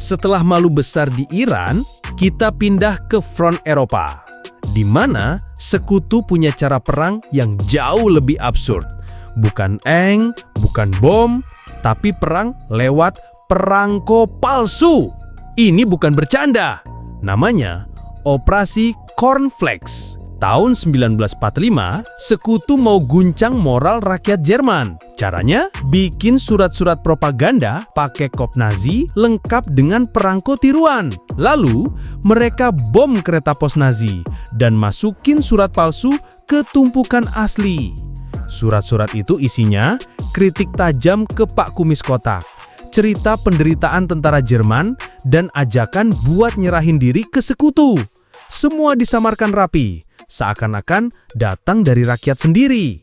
Setelah malu besar di Iran, kita pindah ke front Eropa, di mana sekutu punya cara perang yang jauh lebih absurd. Bukan bukan bom, tapi perang lewat perangko palsu. Ini bukan bercanda. Namanya Operasi Cornflakes. Tahun 1945, sekutu mau guncang moral rakyat Jerman. Caranya, bikin surat-surat propaganda pakai kop Nazi lengkap dengan perangko tiruan. Lalu, mereka bom kereta pos Nazi dan masukin surat palsu ke tumpukan asli. Surat-surat itu isinya kritik tajam ke Pak Kumis Kotak, cerita penderitaan tentara Jerman, dan ajakan buat nyerahin diri ke sekutu. Semua disamarkan rapi, seakan-akan datang dari rakyat sendiri.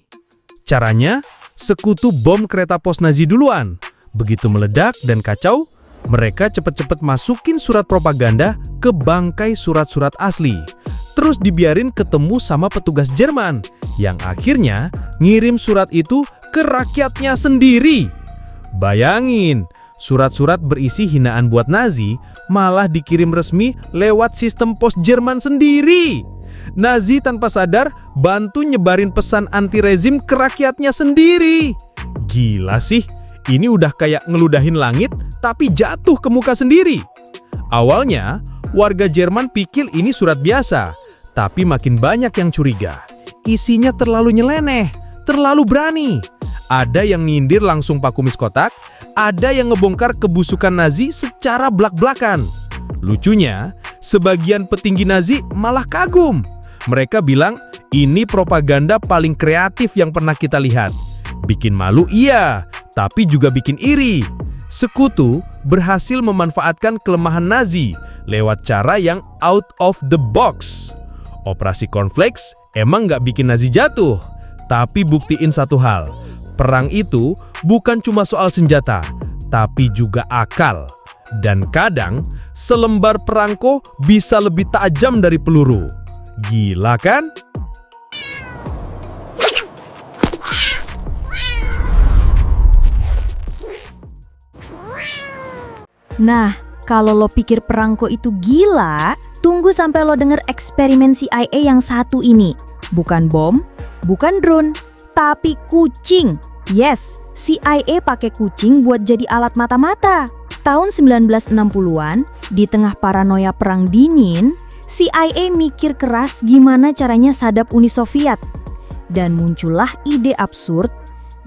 Caranya, sekutu bom kereta pos Nazi duluan. Begitu meledak dan kacau, mereka cepat-cepat masukin surat propaganda ke bangkai surat-surat asli. Terus dibiarin ketemu sama petugas Jerman, yang akhirnya ngirim surat itu ke rakyatnya sendiri. Bayangin, surat-surat berisi hinaan buat Nazi malah dikirim resmi lewat sistem pos Jerman sendiri. Nazi tanpa sadar bantu nyebarin pesan anti-rezim ke rakyatnya sendiri. Gila sih, ini udah kayak ngeludahin langit tapi jatuh ke muka sendiri. Awalnya, warga Jerman pikir ini surat biasa, tapi makin banyak yang curiga. Isinya terlalu nyeleneh, terlalu berani. Ada yang nyindir langsung Pak Kumis Kotak, ada yang ngebongkar kebusukan Nazi secara blak-blakan. Lucunya, sebagian petinggi Nazi malah kagum. Mereka bilang, ini propaganda paling kreatif yang pernah kita lihat. Bikin malu iya, tapi juga bikin iri. Sekutu berhasil memanfaatkan kelemahan Nazi lewat cara yang out of the box. Operasi Cornflakes emang nggak bikin Nazi jatuh, tapi buktiin satu hal. Perang itu bukan cuma soal senjata, tapi juga akal. Dan kadang, selembar perangko bisa lebih tajam dari peluru. Gila kan? Nah, kalau lo pikir perangko itu gila, tunggu sampai lo denger eksperimen CIA yang satu ini. Bukan bom, bukan drone, tapi kucing. Yes, CIA pakai kucing buat jadi alat mata-mata. Tahun 1960-an, di tengah paranoia perang dingin, CIA mikir keras gimana caranya sadap Uni Soviet. Dan muncullah ide absurd,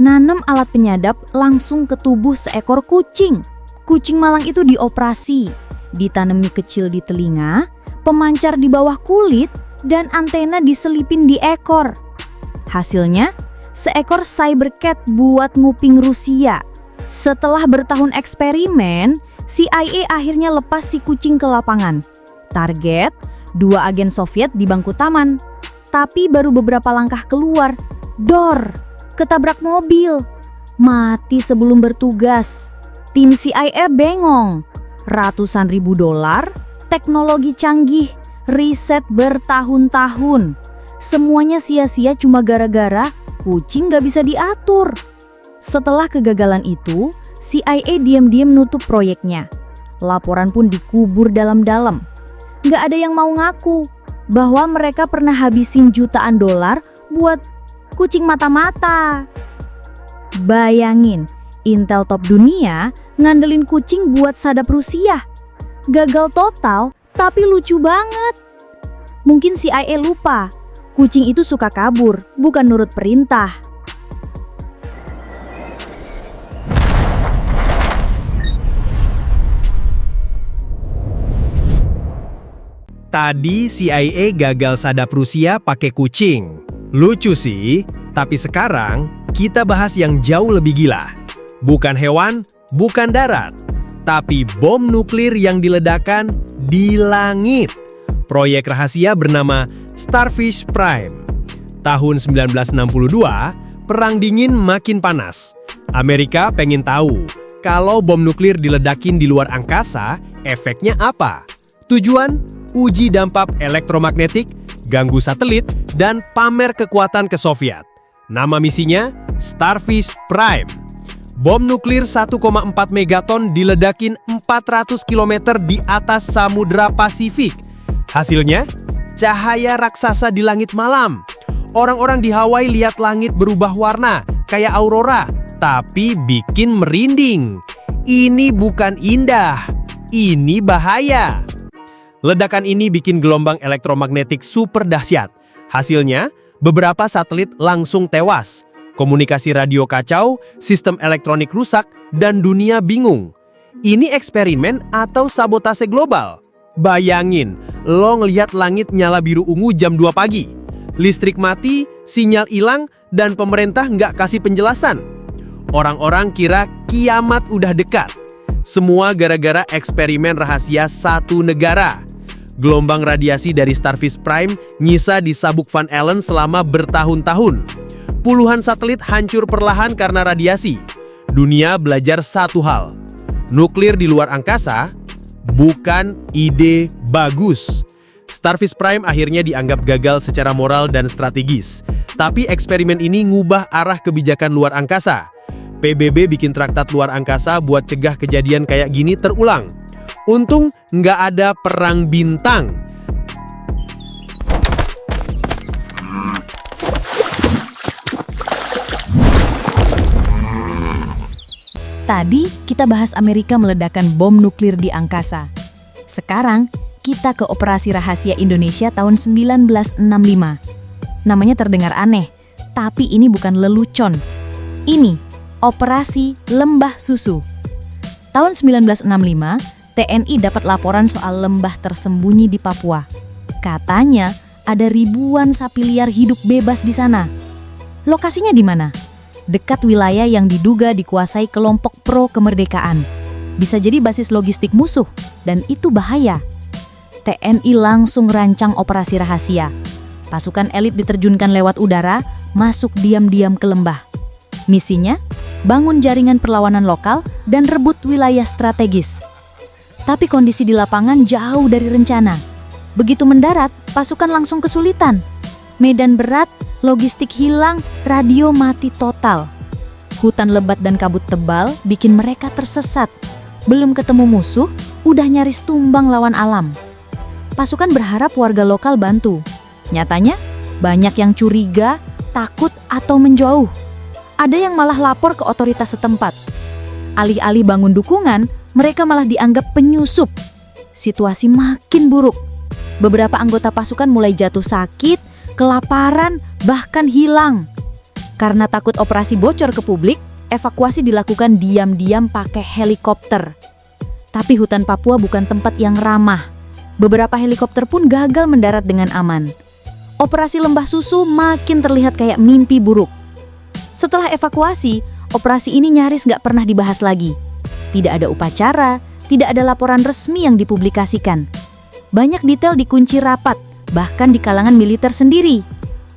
nanam alat penyadap langsung ke tubuh seekor kucing. Kucing malang itu dioperasi, ditanami kecil di telinga, pemancar di bawah kulit, dan antena diselipin di ekor. Hasilnya, seekor cybercat buat nguping Rusia. Setelah bertahun eksperimen, CIA akhirnya lepas si kucing ke lapangan. Target, 2 agen Soviet di bangku taman. Tapi baru beberapa langkah keluar, dor, ketabrak mobil. Mati sebelum bertugas. Tim CIA bengong. Ratusan ribu dolar, teknologi canggih, riset bertahun-tahun. Semuanya sia-sia cuma gara-gara kucing gak bisa diatur. Setelah kegagalan itu, CIA diam-diam nutup proyeknya. Laporan pun dikubur dalam-dalam. Gak ada yang mau ngaku bahwa mereka pernah habisin jutaan dolar buat kucing mata-mata. Bayangin, Intel top dunia ngandelin kucing buat sadap Rusia. Gagal total, tapi lucu banget. Mungkin CIA lupa, kucing itu suka kabur, bukan nurut perintah. Tadi CIA gagal sadap Rusia pakai kucing. Lucu sih, tapi sekarang kita bahas yang jauh lebih gila. Bukan hewan, bukan darat, tapi bom nuklir yang diledakkan di langit. Proyek rahasia bernama Starfish Prime. Tahun 1962, perang dingin makin panas. Amerika pengen tahu, kalau bom nuklir diledakin di luar angkasa, efeknya apa? Tujuan? Uji dampak elektromagnetik, ganggu satelit, dan pamer kekuatan ke Soviet. Nama misinya Starfish Prime. Bom nuklir 1,4 megaton diledakin 400 km di atas Samudra Pasifik. Hasilnya, cahaya raksasa di langit malam. Orang-orang di Hawaii lihat langit berubah warna, kayak aurora, tapi bikin merinding. Ini bukan indah, ini bahaya. Ledakan ini bikin gelombang elektromagnetik super dahsyat. Hasilnya, beberapa satelit langsung tewas. Komunikasi radio kacau, sistem elektronik rusak, dan dunia bingung. Ini eksperimen atau sabotase global? Bayangin, lo ngelihat langit nyala biru ungu jam 2 pagi. Listrik mati, sinyal hilang, dan pemerintah nggak kasih penjelasan. Orang-orang kira kiamat udah dekat. Semua gara-gara eksperimen rahasia satu negara. Gelombang radiasi dari Starfish Prime nyisa di sabuk Van Allen selama bertahun-tahun. Puluhan satelit hancur perlahan karena radiasi. Dunia belajar satu hal. Nuklir di luar angkasa bukan ide bagus. Starfish Prime akhirnya dianggap gagal secara moral dan strategis. Tapi eksperimen ini ngubah arah kebijakan luar angkasa. PBB bikin traktat luar angkasa buat cegah kejadian kayak gini terulang. Untung nggak ada perang bintang. Tadi kita bahas Amerika meledakkan bom nuklir di angkasa. Sekarang kita ke operasi rahasia Indonesia tahun 1965. Namanya terdengar aneh, tapi ini bukan lelucon. Ini Operasi Lembah Susu. Tahun 1965, TNI dapat laporan soal lembah tersembunyi di Papua. Katanya ada ribuan sapi liar hidup bebas di sana. Lokasinya di mana? Dekat wilayah yang diduga dikuasai kelompok pro kemerdekaan. Bisa jadi basis logistik musuh, dan itu bahaya. TNI langsung rancang operasi rahasia. Pasukan elit diterjunkan lewat udara, masuk diam-diam ke lembah. Misinya, bangun jaringan perlawanan lokal dan rebut wilayah strategis. Tapi kondisi di lapangan jauh dari rencana. Begitu mendarat, pasukan langsung kesulitan. Medan berat, logistik hilang, radio mati total. Hutan lebat dan kabut tebal bikin mereka tersesat. Belum ketemu musuh, udah nyaris tumbang lawan alam. Pasukan berharap warga lokal bantu. Nyatanya, banyak yang curiga, takut, atau menjauh. Ada yang malah lapor ke otoritas setempat. Alih-alih bangun dukungan, mereka malah dianggap penyusup. Situasi makin buruk. Beberapa anggota pasukan mulai jatuh sakit, kelaparan, bahkan hilang. Karena takut operasi bocor ke publik, evakuasi dilakukan diam-diam pakai helikopter. Tapi hutan Papua bukan tempat yang ramah. Beberapa helikopter pun gagal mendarat dengan aman. Operasi Lembah Susu makin terlihat kayak mimpi buruk. Setelah evakuasi, operasi ini nyaris nggak pernah dibahas lagi. Tidak ada upacara, tidak ada laporan resmi yang dipublikasikan. Banyak detail dikunci rapat, bahkan di kalangan militer sendiri.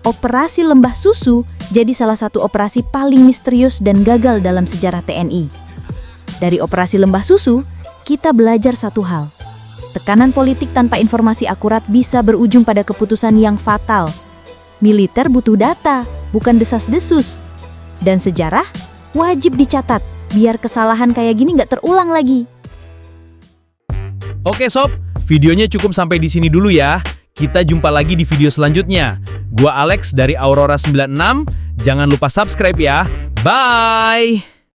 Operasi Lembah Susu jadi salah satu operasi paling misterius dan gagal dalam sejarah TNI. Dari operasi Lembah Susu, kita belajar satu hal. Tekanan politik tanpa informasi akurat bisa berujung pada keputusan yang fatal. Militer butuh data, bukan desas-desus. Dan sejarah wajib dicatat, biar kesalahan kayak gini nggak terulang lagi. Oke sob, videonya cukup sampai di sini dulu ya. Kita jumpa lagi di video selanjutnya. Gua Alex dari Aurora 96. Jangan lupa subscribe ya. Bye!